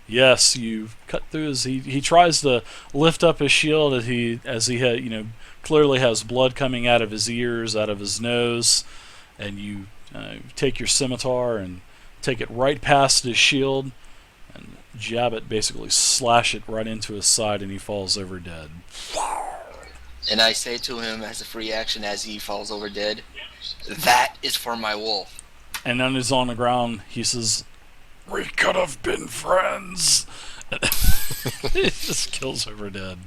Yes, you cut through his. He tries to lift up his shield as he clearly has blood coming out of his ears, out of his nose, and you take your scimitar and take it right past his shield and jab it, basically slash it right into his side, and he falls over dead. And I say to him as a free action as he falls over dead, "That is for my wolf." And then he's on the ground. He says, "We could have been friends." He just kills over dead.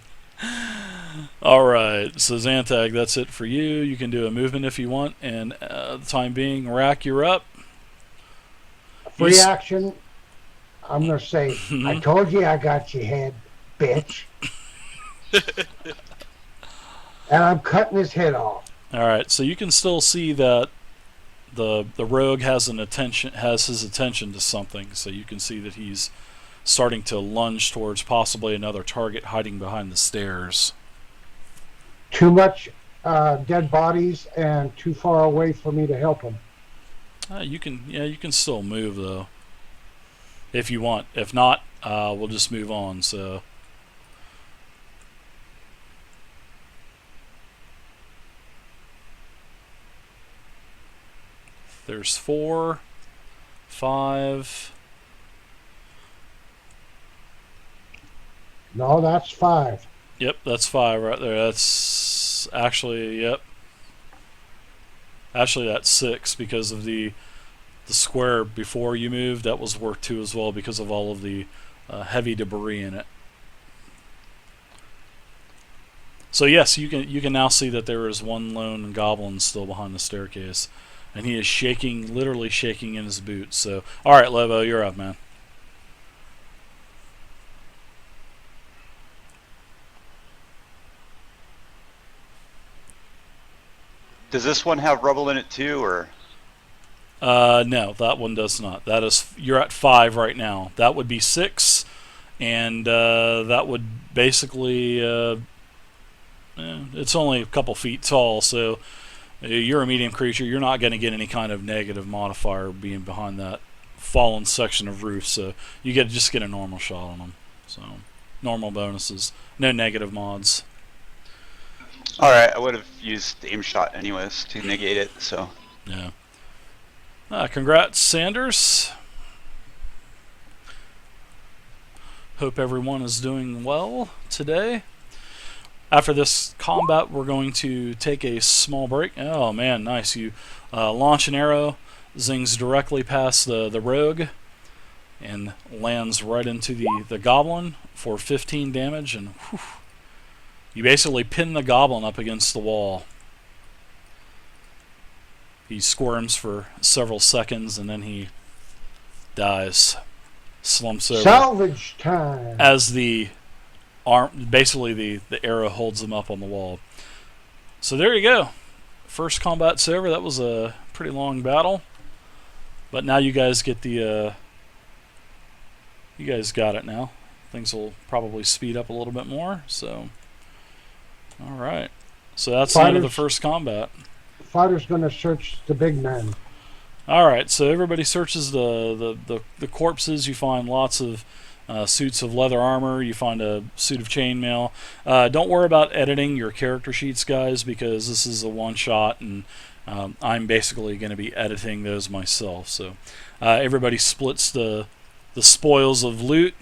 Alright, so Zantag, that's it for you. You can do a movement if you want, and the time being, Rack, you're up. Free action. I'm going to say, I Mhm. told you I got your head, bitch. And I'm cutting his head off. Alright, so you can still see that the rogue has his attention to something, so you can see that he's starting to lunge towards possibly another target hiding behind the stairs. Too much dead bodies and too far away for me to help him. You can still move though, if you want. If not, we'll just move on. So. There's 4, 5. No, that's 5. Yep, that's 5 right there. That's actually, yep. Actually, that's 6 because of the square before you moved. That was worth 2 as well because of all of the heavy debris in it. So yes, you can now see that there is one lone goblin still behind the staircase, and he is shaking, literally shaking in his boots. So, all right, Lobo, you're up, man. Does this one have rubble in it too, or? No, that one does not. That is, you're at 5 right now. That would be 6, and that would basically. It's only a couple feet tall, so you're a medium creature. You're not going to get any kind of negative modifier being behind that fallen section of roof. So you just get a normal shot on them. So normal bonuses, no negative mods. All right, I would have used aim shot anyways to negate it. So yeah. Congrats, Sanders. Hope everyone is doing well today. After this combat, we're going to take a small break. Oh man, nice. You launch an arrow, zings directly past the rogue, and lands right into the goblin for 15 damage. And whew, you basically pin the goblin up against the wall. He squirms for several seconds, and then he dies. Slumps over. Salvage time! As the basically the arrow holds him up on the wall. So there you go. First combat's over. That was a pretty long battle, but now you guys get the you guys got it now. Things will probably speed up a little bit more. So all right, so that's the end of the first combat. Fighter's going to search the big man. All right, so everybody searches the corpses. You find lots of suits of leather armor. You find a suit of chainmail. Don't worry about editing your character sheets, guys, because this is a one-shot, and I'm basically going to be editing those myself. So everybody splits the spoils of loot,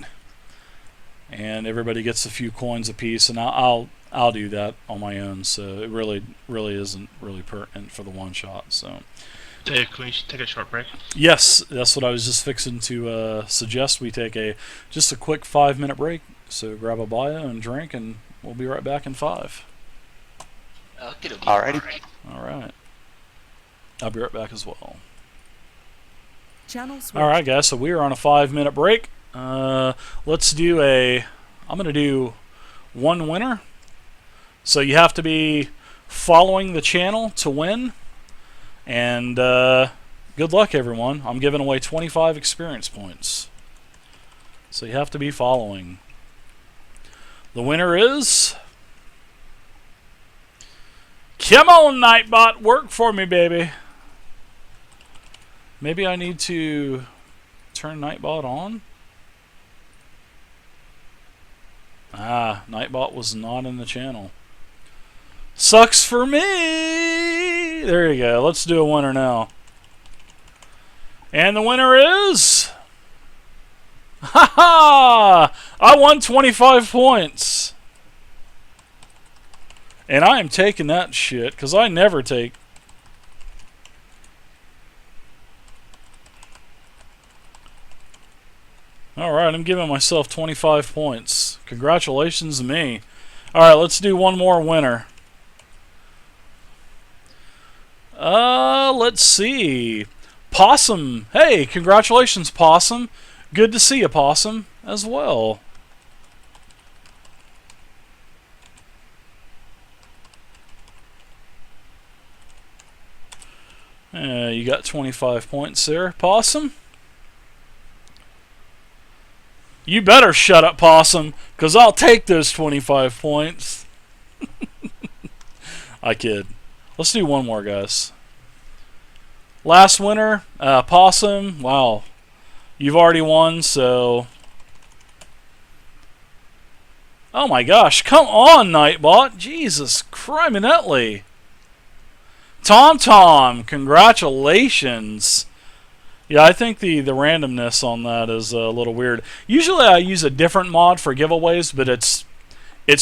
and everybody gets a few coins apiece, and I'll do that on my own. So it really isn't really pertinent for the one-shot. So. Dave, can we take a short break? Yes, that's what I was just fixing to suggest. We take just a quick 5-minute break. So grab a bio and drink, and we'll be right back in 5. Alrighty. All right. I'll be right back as well. Channel switch. All right, guys. So we are on a 5-minute break. Let's do I'm going to do one winner. So you have to be following the channel to win. And good luck, everyone. I'm giving away 25 experience points. So you have to be following. The winner is... Come on, Nightbot. Work for me, baby. Maybe I need to turn Nightbot on. Ah, Nightbot was not in the channel. Sucks for me! There you go. Let's do a winner now. And the winner is... Ha ha! I won 25 points. And I am taking that shit, because I never take... Alright, I'm giving myself 25 points. Congratulations to me. Alright, let's do one more winner. Let's see. Possum. Hey, congratulations, Possum. Good to see you, Possum, as well. You got 25 points there, Possum. You better shut up, Possum, because I'll take those 25 points. I kid. Let's do one more, guys. Last winner, Possum. Wow. You've already won, so... Oh my gosh, come on, Nightbot. Jesus, criminally. Tom, congratulations. Yeah, I think the randomness on that is a little weird. Usually I use a different mod for giveaways, but it's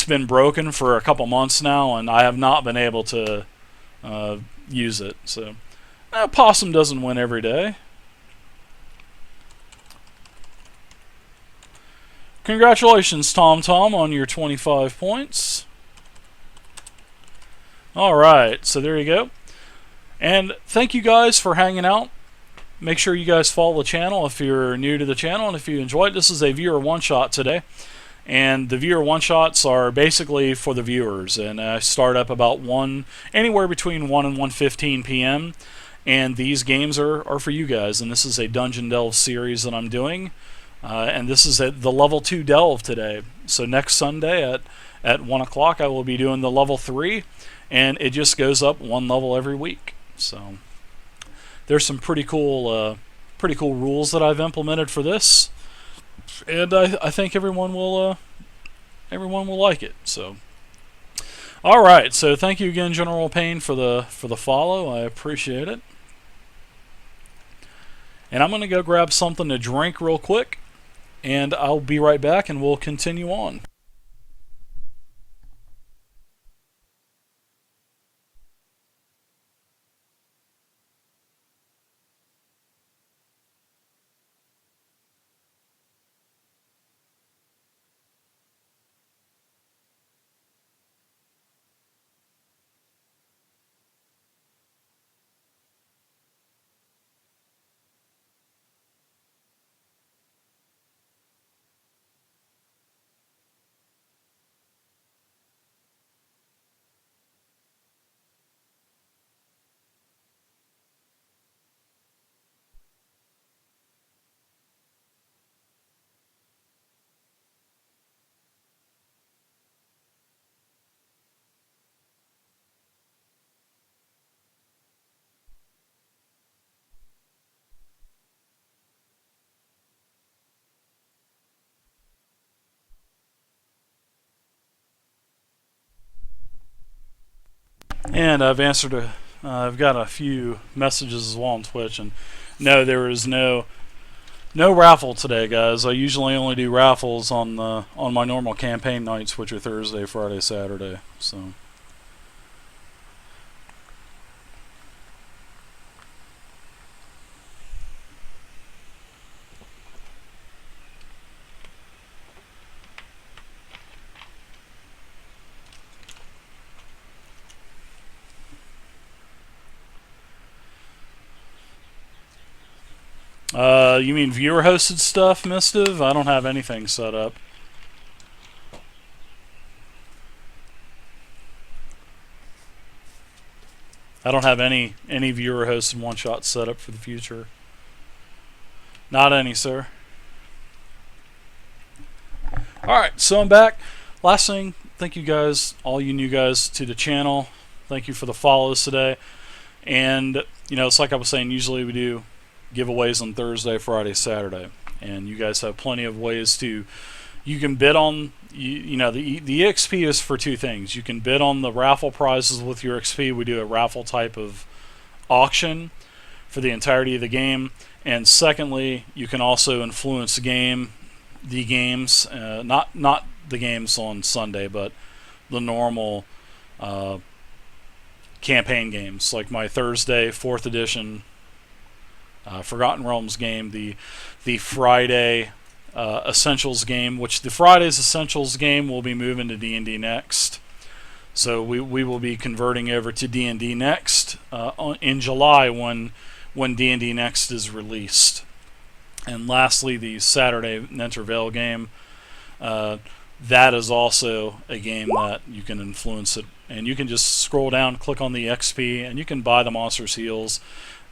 been broken for a couple months now, and I have not been able to use it. So, Possum doesn't win every day. Congratulations, Tom, on your 25 points. Alright, so there you go. And thank you guys for hanging out. Make sure you guys follow the channel if you're new to the channel, and if you enjoyed, this is a viewer one-shot today. And the viewer one-shots are basically for the viewers, and I start up about anywhere between 1 and 1:15 p.m. And these games are for you guys, and this is a Dungeon Delve series that I'm doing. And this is the level 2 delve today. So next Sunday at 1 o'clock I will be doing the level 3, and it just goes up one level every week. So there's some pretty cool rules that I've implemented for this, and I think everyone will like it. So all right, so thank you again, General Payne, for the follow. I appreciate it. And I'm gonna go grab something to drink real quick, and I'll be right back, and we'll continue on. And I've got a few messages as well on Twitch, and no, there is no raffle today, guys. I usually only do raffles on my normal campaign nights, which are Thursday, Friday, Saturday. So. You mean viewer-hosted stuff, Mistiv? I don't have anything set up. I don't have any viewer-hosted one-shot set up for the future. Not any, sir. Alright, so I'm back. Last thing, thank you guys, all you new guys to the channel. Thank you for the follows today. And, you know, it's like I was saying, usually we do giveaways on Thursday, Friday, Saturday, and you guys have plenty of ways to You can bid on the EXP is for two things. You can bid on the raffle prizes with your XP. We do a raffle type of auction for the entirety of the game. And secondly, you can also influence the games, not the games on Sunday, but the normal campaign games, like my Thursday 4th edition Forgotten Realms game, the Friday Essentials game, which the Friday's Essentials game will be moving to D&D Next. So we will be converting over to D&D Next in July when D&D Next is released. And lastly, the Saturday Nentervale game. That is also a game that you can influence it. And you can just scroll down, click on the XP, and you can buy the monster's heals,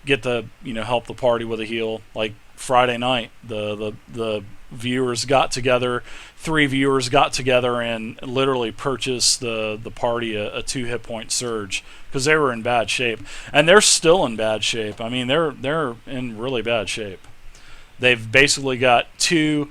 get the help the party with a heal. Like Friday night, the viewers got together, 3 viewers got together and literally purchased the party a 2 hit point surge because they were in bad shape, and they're still in bad shape. I mean, they're in really bad shape. They've basically got the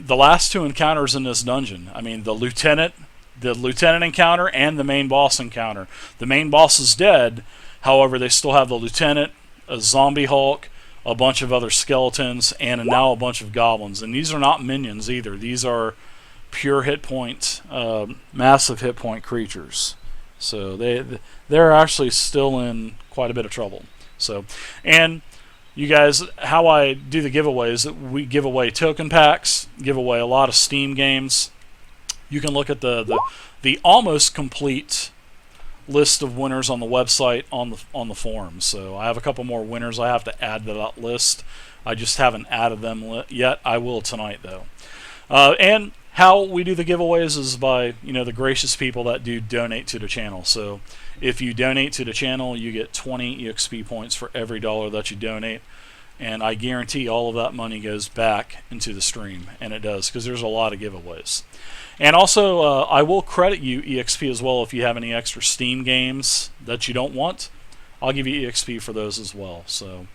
last 2 encounters in this dungeon. I mean, the lieutenant encounter and the main boss encounter. The main boss is dead. However, they still have the lieutenant, a zombie Hulk, a bunch of other skeletons, and now a bunch of goblins. And these are not minions either. These are pure hit point, massive hit point creatures. So they're actually still in quite a bit of trouble. So, and you guys, how I do the giveaways, we give away token packs, give away a lot of Steam games. You can look at the almost complete list of winners on the website on the forums. So I have a couple more winners I have to add to that list. I just haven't added them yet. I will tonight though. And how we do the giveaways is by the gracious people that do donate to the channel. So if you donate to the channel, you get 20 EXP points for every $1 that you donate. And I guarantee all of that money goes back into the stream, and it does, because there's a lot of giveaways. And also, I will credit you EXP as well if you have any extra Steam games that you don't want. I'll give you EXP for those as well. So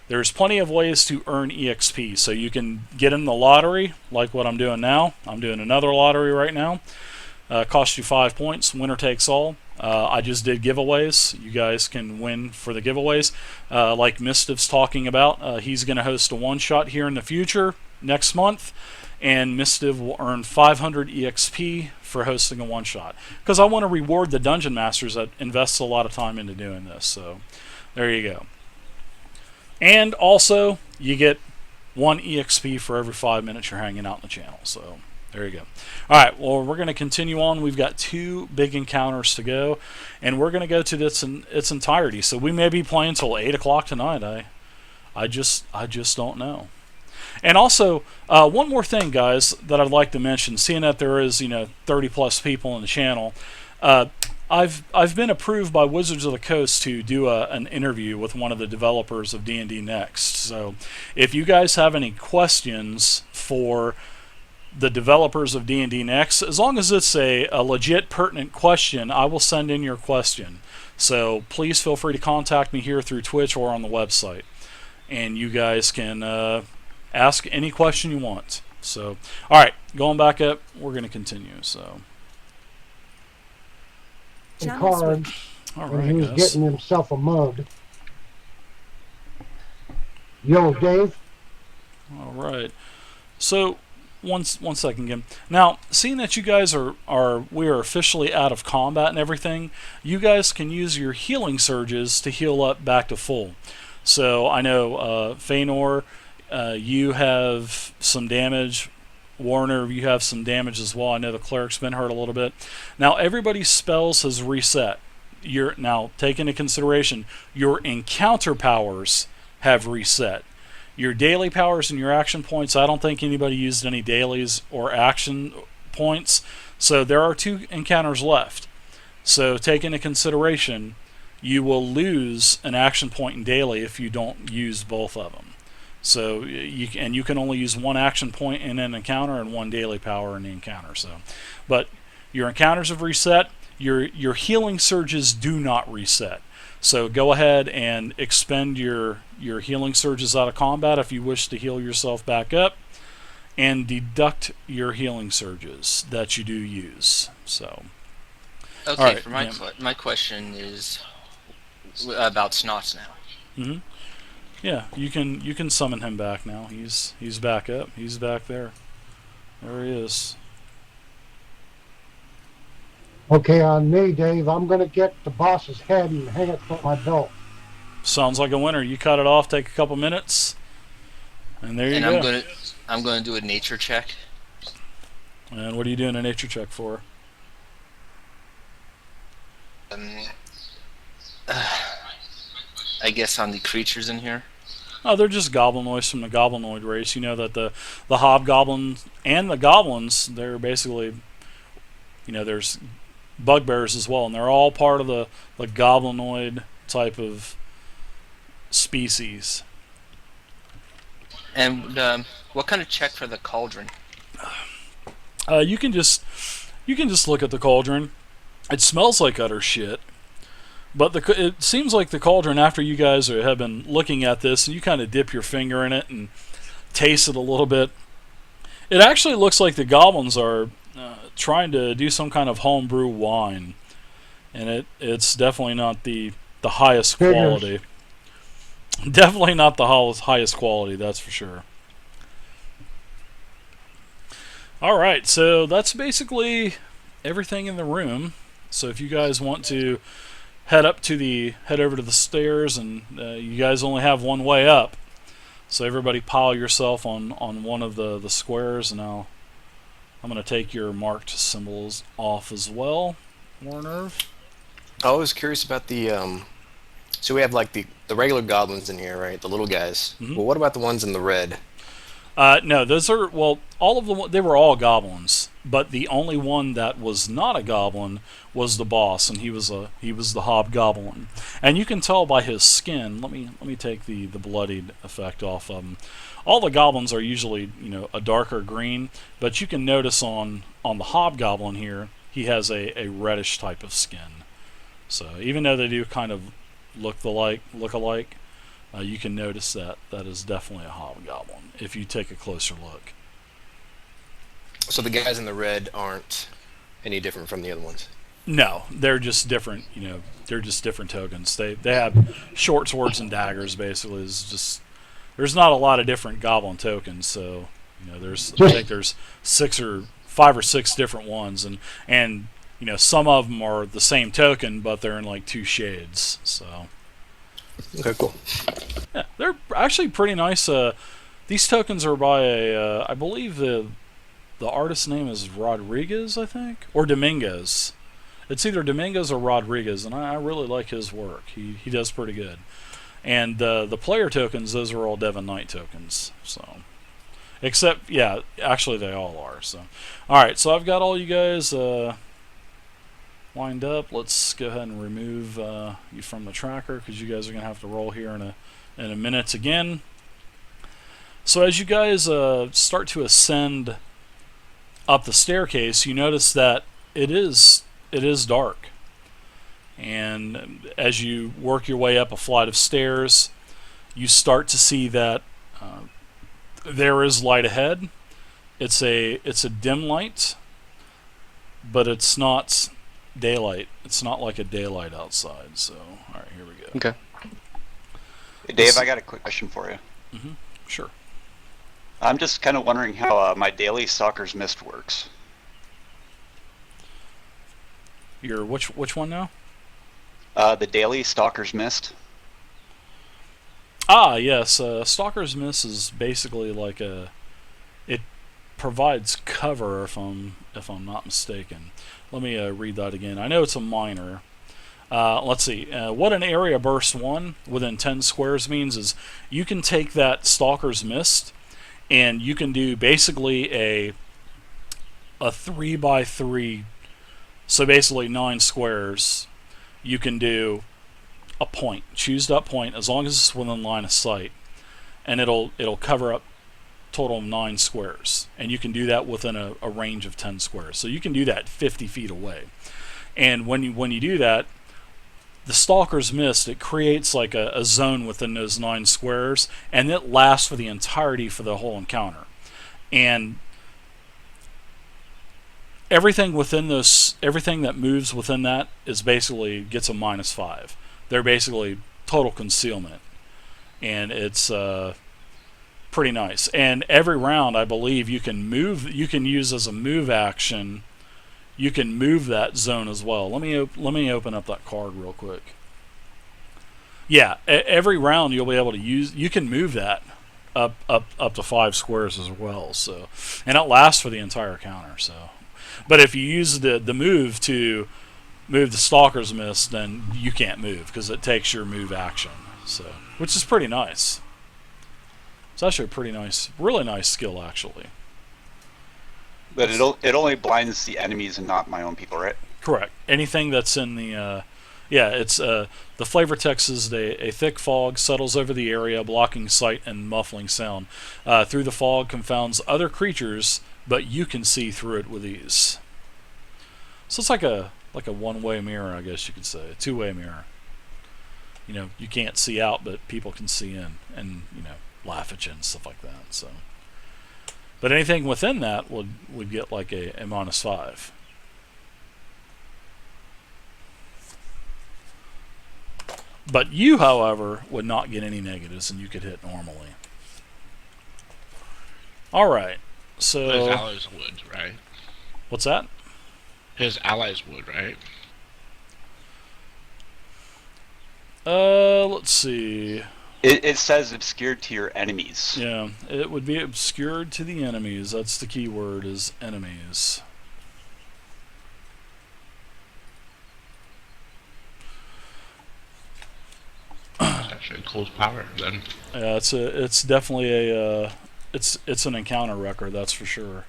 there's plenty of ways to earn EXP. So you can get in the lottery, like what I'm doing now. I'm doing another lottery right now. Costs you 5 points, winner takes all. I just did giveaways. You guys can win for the giveaways. Like Mistiv's talking about, he's going to host a one-shot here in the future, next month. And Mistiv will earn 500 EXP for hosting a one-shot. Because I want to reward the Dungeon Masters that invests a lot of time into doing this. So, there you go. And also, you get 1 EXP for every 5 minutes you're hanging out in the channel. So, there you go. Alright, well, we're going to continue on. We've got 2 big encounters to go. And we're going to go to this in its entirety. So, we may be playing till 8 o'clock tonight. I just don't know. And also, one more thing, guys, that I'd like to mention, seeing that there is 30 plus people in the channel, I've been approved by Wizards of the Coast to do an interview with one of the developers of D&D Next. So if you guys have any questions for the developers of D&D Next, as long as it's a legit pertinent question, I will send in your question. So please feel free to contact me here through Twitch or on the website, and you guys can ask any question you want. So, all right, going back up, we're going to continue. So, cards, all and right, he was guys. getting himself a mug. Yo, Dave. All right. So, one second again. Now, seeing that you guys we are officially out of combat and everything, you guys can use your healing surges to heal up back to full. So I know Feanor, you have some damage. Warner, you have some damage as well. I know the cleric's been hurt a little bit. Now everybody's spells has reset. Now take into consideration your encounter powers have reset. Your daily powers and your action points, I don't think anybody used any dailies or action points. So there are 2 encounters left. So take into consideration, you will lose an action point in daily if you don't use both of them. So you can only use 1 action point in an encounter and 1 daily power in the encounter. So, but your encounters have reset. Your healing surges do not reset. So go ahead and expend your healing surges out of combat if you wish to heal yourself back up. and deduct your healing surges that you do use. So, Okay, Alright, for my yeah. my question is about Snots now. hmm yeah, you can summon him back now. He's back up. He's back there. There he is. Okay, on me, Dave, I'm going to get the boss's head and hang it from my belt. Sounds like a winner. You cut it off. Take a couple minutes, and there you And go. I'm gonna do a nature check. And what are you doing a nature check for? Um, I guess on the creatures in here. Oh, they're just goblinoids from the goblinoid race. You know that the hobgoblins and the goblins, they're basically, there's bugbears as well, and they're all part of the goblinoid type of species. And what kind of check for the cauldron? You can just look at the cauldron. It smells like utter shit. But it seems like the cauldron, after you guys have been looking at this, and you kind of dip your finger in it and taste it a little bit, it actually looks like the goblins are trying to do some kind of homebrew wine, and it's definitely not the highest quality. Definitely not the highest quality, that's for sure. All right, so that's basically everything in the room. So if you guys want to head over to the stairs, and you guys only have one way up, so everybody pile yourself on one of the squares, and I'm going to take your marked symbols off as well, Warnerv. I was curious about the so we have like the regular goblins in here, right? The little guys. Mhm. Well, what about the ones in the red? No, those are, well, all of them, they were all goblins, but the only one that was not a goblin was the boss, and he was the hobgoblin. And you can tell by his skin. Let me take the bloodied effect off of him. All the goblins are usually, a darker green, but you can notice on the hobgoblin here, he has a reddish type of skin. So even though they do kind of look alike, you can notice that is definitely a hobgoblin if you take a closer look. So the guys in the red aren't any different from the other ones. No, they're just different. They're just different tokens. They have short swords and daggers. Basically, there's not a lot of different goblin tokens. So I think there's 5 or 6 different ones, and some of them are the same token, but they're in like 2 shades. So. Okay, cool. Yeah, they're actually pretty nice. These tokens are by I believe the artist's name is Rodriguez, I think, or Dominguez. It's either Dominguez or Rodriguez, and I really like his work. He does pretty good. And the player tokens, those are all Devon Knight tokens. So, except actually they all are. So, all right. So I've got all you guys lined up. Let's go ahead and remove you from the tracker, because you guys are going to have to roll here in a minute again. So as you guys start to ascend up the staircase, you notice that it is dark. And as you work your way up a flight of stairs, you start to see that there is light ahead. It's a dim light, but it's not daylight. It's not like a daylight outside. So, all right, here we go. Okay. Hey, Dave, I got a quick question for you. Sure. I'm just kind of wondering how my daily Stalker's Mist works. Your which one now? The daily Stalker's Mist. Ah, yes. Stalker's Mist is basically like it provides cover, if I'm not mistaken. Let me read that again. I know it's a minor. Let's see. What an area burst 1 within 10 squares means is you can take that Stalker's Mist, and you can do basically a 3x3. So basically 9 squares. You can do a point. Choose that point as long as it's within line of sight, and it'll cover up total of 9 squares, and you can do that within a range of 10 squares. So you can do that 50 feet away. And when you do that, the Stalker's Mist, it creates like a zone within those 9 squares, and it lasts for the entirety for the whole encounter. and everything that moves within that is basically gets a -5. They're basically total concealment, and it's pretty nice. And every round, I believe, you can use as a move action. You can move that zone as well. Let me open up that card real quick. Yeah, every round you'll be able to use. You can move that up to 5 squares as well. So, and it lasts for the entire counter. So, but if you use the move to move the Stalker's Mist, then you can't move because it takes your move action. So, which is pretty nice. It's actually a pretty nice, really nice skill actually. But it only blinds the enemies and not my own people, right? Correct. Anything that's in the it's the flavor text is a thick fog settles over the area, blocking sight and muffling sound. Through the fog confounds other creatures, but you can see through it with ease. So it's like a one-way mirror, I guess you could say, a two-way mirror. You know, you can't see out, but people can see in, and laugh at you and stuff like that. So, but anything within that would get like a -5. But you, however, would not get any negatives, and you could hit normally. All right. So His allies would, right? What's that? His allies would, right? Let's see. It says obscured to your enemies. Yeah, it would be obscured to the enemies. That's the key word, is enemies. It's actually a cool power then. Yeah, it's definitely it's an encounter record, that's for sure.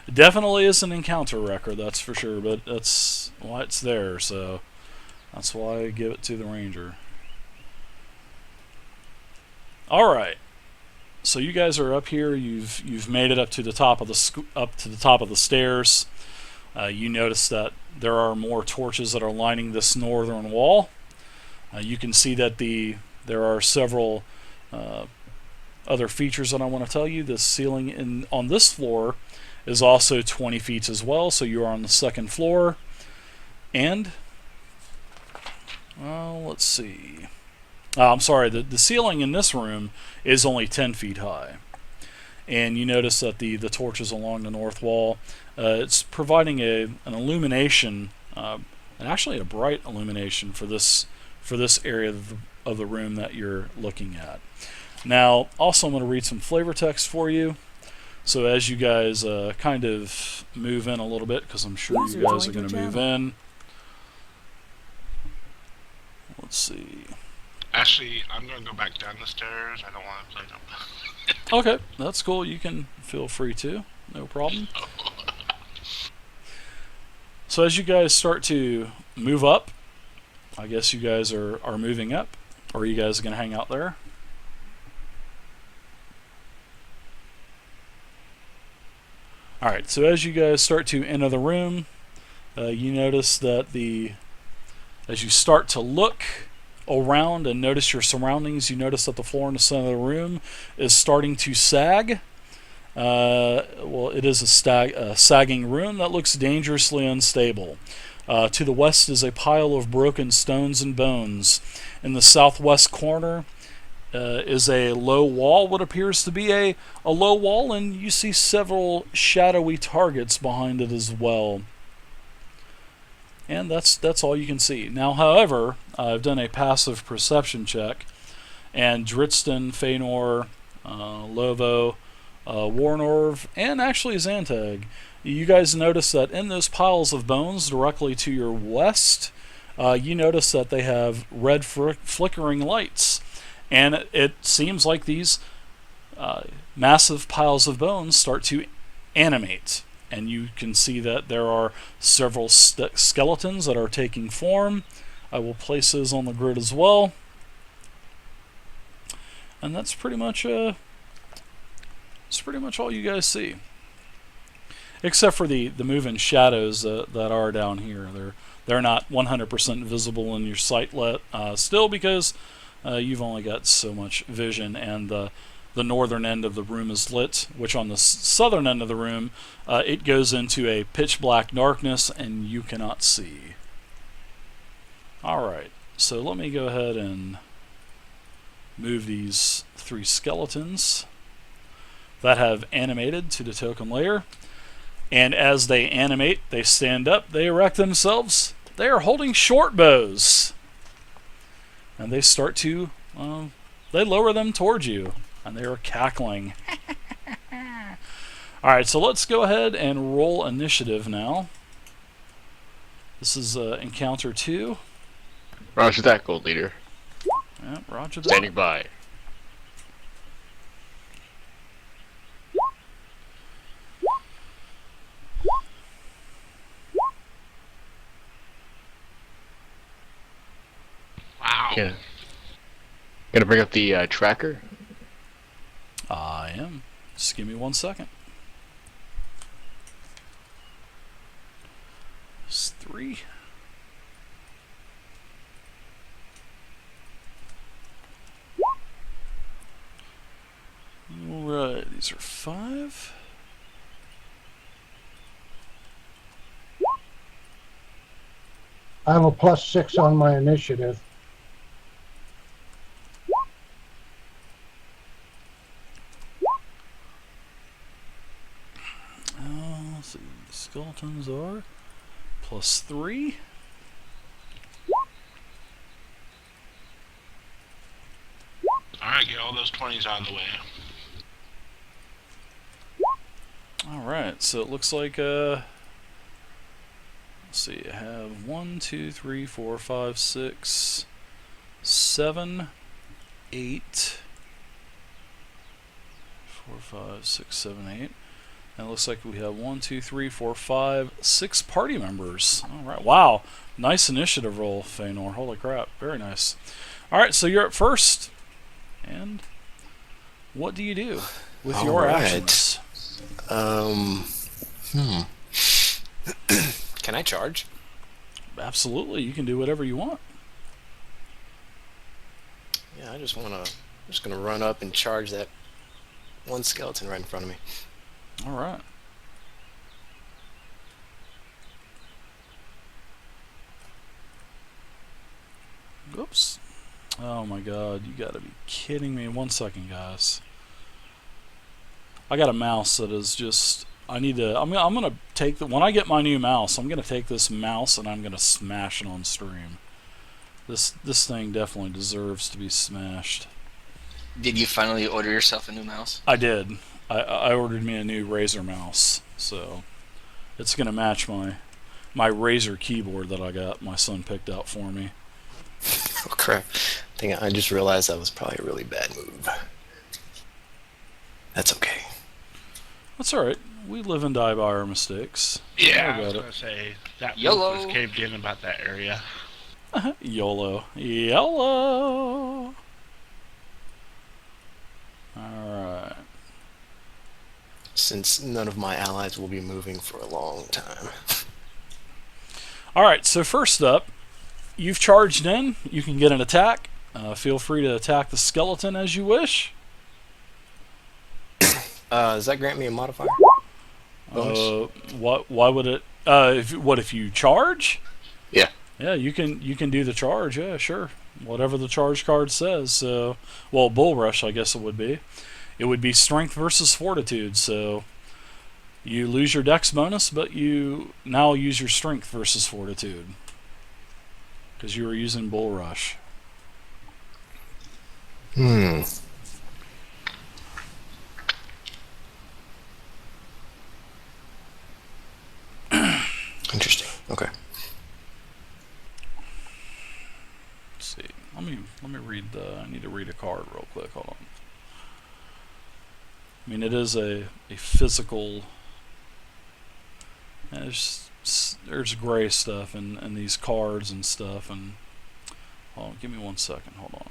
It definitely is an encounter record, that's for sure, but that's why it's there, so that's why I give it to the ranger. All right. So you guys are up here. You've made it up to the top of the stairs. You notice that there are more torches that are lining this northern wall. You can see that there are several other features that I want to tell you. The ceiling on this floor is also 20 feet as well, so you are on the second floor. And let's see. I'm sorry, the ceiling in this room is only 10 feet high. And you notice that the torches along the north wall, it's providing an illumination, and actually a bright illumination for this area of the room that you're looking at. Now, also I'm going to read some flavor text for you. So as you guys kind of move in a little bit, because I'm sure you guys are going to move in. Let's see. Actually, I'm going to go back down the stairs. I don't want to play them. Okay, that's cool. You can feel free to. No problem. So as you guys start to move up, I guess you guys are moving up. Or are you guys going to hang out there? Alright, so as you guys start to enter the room, you notice that as you start to look around and notice your surroundings, you notice that the floor in the center of the room is starting to sag. Well, it is a sagging room that looks dangerously unstable. To the west is a pile of broken stones and bones. In the southwest corner is a low wall, what appears to be a low wall, and you see several shadowy targets behind it as well. And that's all you can see. Now, however, I've done a passive perception check, and Dritston, Feanor, Lovo, Warnorv, and actually Zantag, you guys notice that in those piles of bones directly to your west, you notice that they have red flickering lights. And it seems like these massive piles of bones start to animate. And you can see that there are several skeletons that are taking form. I will place those on the grid as well. And that's pretty much all you guys see. Except for the moving shadows that are down here. They're not 100% visible in your sight still, because you've only got so much vision, and the northern end of the room is lit, which on the southern end of the room, it goes into a pitch black darkness, and you cannot see. Alright, so let me go ahead and move these 3 skeletons that have animated to the token layer. And as they animate, they stand up, they erect themselves. They are holding short bows. And they start to, they lower them towards you. And they are cackling. Alright, so let's go ahead and roll initiative now. This is encounter 2. Roger that, Gold Leader. Yeah, roger that. Standing by. Wow. Yeah. Gonna bring up the tracker. I am. Just give me 1 second. It's 3. Alright, these are 5. I have a +6 on my initiative. Let's see, skeletons are +3. Alright, get all those 20s out of the way. Alright, so it looks like, let's see, I have 1, 2, 3, 4, 5, 6, 7, 8, 4, 5, 6, 7, 8. And it looks like we have 1, 2, 3, 4, 5, 6 party members. Alright, wow. Nice initiative roll, Feanor. Holy crap. Very nice. Alright, so you're up first. And what do you do with your actions? Can I charge? Absolutely, you can do whatever you want. Yeah, I'm just gonna run up and charge that one skeleton right in front of me. Alright. Oops. Oh my god, you gotta be kidding me. 1 second, guys. I got a mouse that is just... I'm gonna take the... When I get my new mouse, I'm gonna take this mouse and I'm gonna smash it on stream. This thing definitely deserves to be smashed. Did you finally order yourself a new mouse? I did. I ordered me a new Razer mouse, so it's gonna match my Razer keyboard that I got. My son picked out for me. Oh crap! I just realized that was probably a really bad move. That's okay. That's alright. We live and die by our mistakes. Yeah, I got was it. gonna say, that YOLO. move was caved in about that area. YOLO. YOLO! Alright. Since none of my allies will be moving for a long time. Alright, so first up, you've charged in. You can get an attack. Feel free to attack the skeleton as you wish. Does that grant me a modifier? Bonus? Why would it... if you charge? Yeah. Yeah, you can do the charge. Yeah, sure. Whatever the charge card says. So, well, Bull Rush, I guess it would be. It would be Strength versus Fortitude. So, you lose your Dex bonus, but you now use your Strength versus Fortitude because you were using Bull Rush. Interesting. Okay. Let's see. Let me read the... I need to read a card real quick. Hold on. I mean, it is a physical... There's gray stuff in these cards and stuff, and... Hold on, give me 1 second. Hold on.